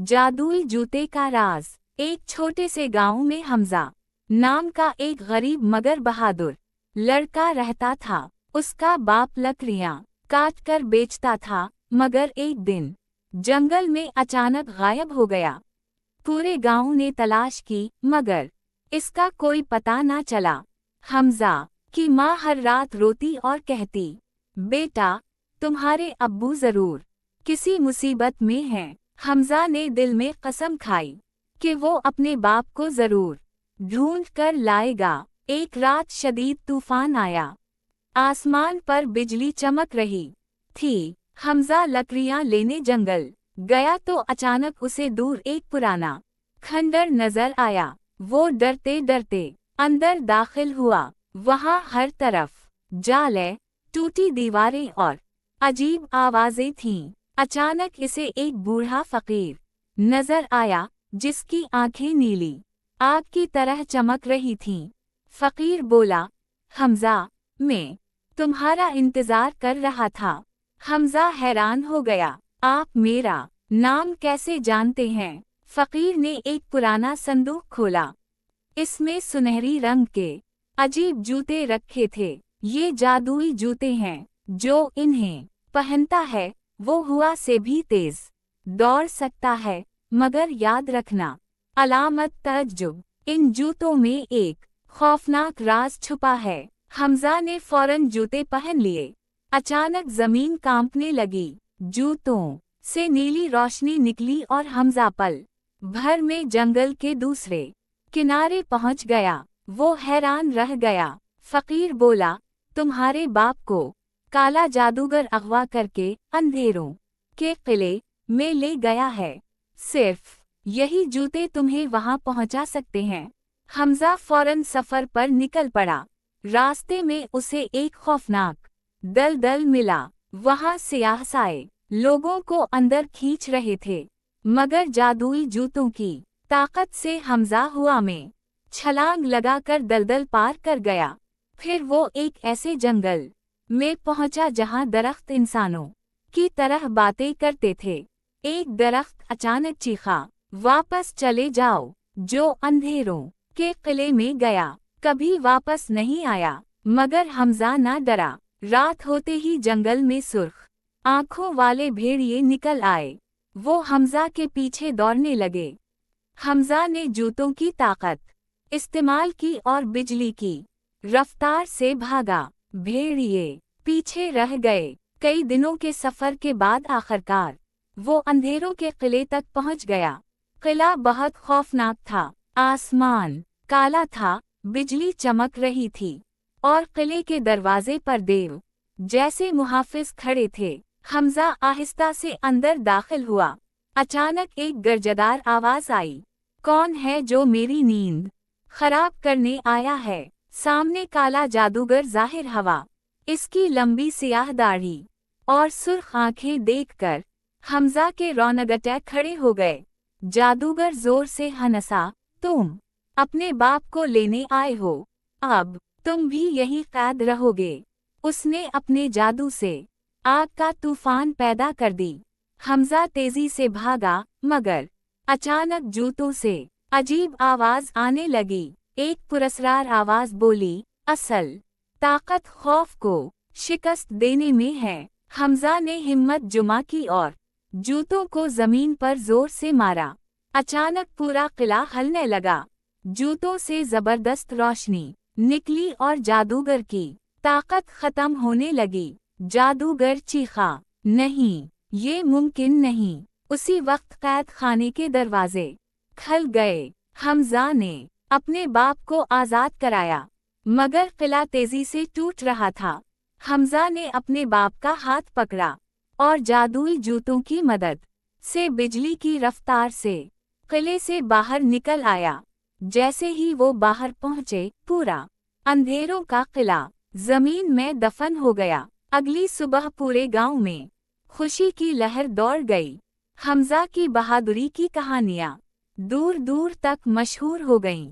जादुई जूते का राज। एक छोटे से गांव में हमजा नाम का एक गरीब मगर बहादुर लड़का रहता था। उसका बाप लकड़ियां काट कर बेचता था, मगर एक दिन जंगल में अचानक गायब हो गया। पूरे गांव ने तलाश की, मगर इसका कोई पता न चला। हमजा की माँ हर रात रोती और कहती, बेटा, तुम्हारे अब्बू जरूर किसी मुसीबत में हैं। हमजा ने दिल में कसम खाई कि वो अपने बाप को जरूर ढूंढ कर लाएगा। एक रात शदीद तूफान आया, आसमान पर बिजली चमक रही थी। हमजा लकड़ियां लेने जंगल गया तो अचानक उसे दूर एक पुराना खंडर नजर आया। वो डरते डरते अंदर दाखिल हुआ। वहां हर तरफ जाले, टूटी दीवारें और अजीब आवाजें थीं। अचानक इसे एक बूढ़ा फकीर नजर आया, जिसकी आंखें नीली आग की तरह चमक रही थीं। फकीर बोला, हमजा, मैं तुम्हारा इंतजार कर रहा था। हमजा हैरान हो गया, आप मेरा नाम कैसे जानते हैं? फकीर ने एक पुराना संदूक खोला। इसमें सुनहरी रंग के अजीब जूते रखे थे। ये जादुई जूते हैं, जो इन्हें पहनता है वो हवा से भी तेज दौड़ सकता है। मगर याद रखना, अलामत तअज्जुब, इन जूतों में एक खौफनाक राज छुपा है। हमजा ने फौरन जूते पहन लिए। अचानक जमीन कांपने लगी, जूतों से नीली रोशनी निकली और हमजा पल भर में जंगल के दूसरे किनारे पहुंच गया। वो हैरान रह गया। फकीर बोला, तुम्हारे बाप को काला जादूगर अगवा करके अंधेरों के किले में ले गया है। सिर्फ यही जूते तुम्हें वहां पहुंचा सकते हैं। हमजा फौरन सफर पर निकल पड़ा। रास्ते में उसे एक खौफनाक दलदल मिला। वहां सियाह साए लोगों को अंदर खींच रहे थे, मगर जादुई जूतों की ताकत से हमजा हवा में छलांग लगाकर दलदल पार कर गया। फिर वो एक ऐसे जंगल में पहुंचा जहां दरख्त इंसानों की तरह बातें करते थे। एक दरख्त अचानक चीखा, वापस चले जाओ। जो अंधेरों के किले में गया कभी वापस नहीं आया। मगर हमजा ना डरा। रात होते ही जंगल में सुर्ख आंखों वाले भेड़िए निकल आए। वो हमजा के पीछे दौड़ने लगे। हमजा ने जूतों की ताकत इस्तेमाल की और बिजली की रफ्तार से भागा। भेड़िए पीछे रह गए। कई दिनों के सफर के बाद आखिरकार वो अंधेरों के किले तक पहुंच गया। किला बहुत खौफनाक था। आसमान काला था, बिजली चमक रही थी और किले के दरवाजे पर देव जैसे मुहाफिज खड़े थे। हमजा आहिस्ता से अंदर दाखिल हुआ। अचानक एक गर्जदार आवाज आई, कौन है जो मेरी नींद खराब करने आया है? सामने काला जादूगर जाहिर हवा, इसकी लंबी सियाह दाढ़ी और सुर्ख आंखें देखकर हमजा के रोंगटे खड़े हो गए। जादूगर जोर से हंसा, तुम अपने बाप को लेने आए हो, अब तुम भी यहीं कैद रहोगे। उसने अपने जादू से आग का तूफान पैदा कर दी। हमजा तेजी से भागा, मगर अचानक जूतों से अजीब आवाज आने लगी। एक पुरस्कार आवाज बोली, असल ताकत खौफ को शिकस्त देने में है। हमजा ने हिम्मत जुमा की और जूतों को जमीन पर जोर से मारा। अचानक पूरा किला हिलने लगा। जूतों से जबरदस्त रोशनी निकली और जादूगर की ताकत खत्म होने लगी। जादूगर चीखा, नहीं, ये मुमकिन नहीं। उसी वक्त कैद खाने के दरवाजे खुल गए। हमजा ने अपने बाप को आजाद कराया, मगर किला तेजी से टूट रहा था। हमजा ने अपने बाप का हाथ पकड़ा और जादुई जूतों की मदद से बिजली की रफ्तार से किले से बाहर निकल आया। जैसे ही वो बाहर पहुंचे, पूरा अंधेरों का किला जमीन में दफन हो गया। अगली सुबह पूरे गांव में खुशी की लहर दौड़ गई। हमजा की बहादुरी की कहानियां दूर दूर तक मशहूर हो गईं।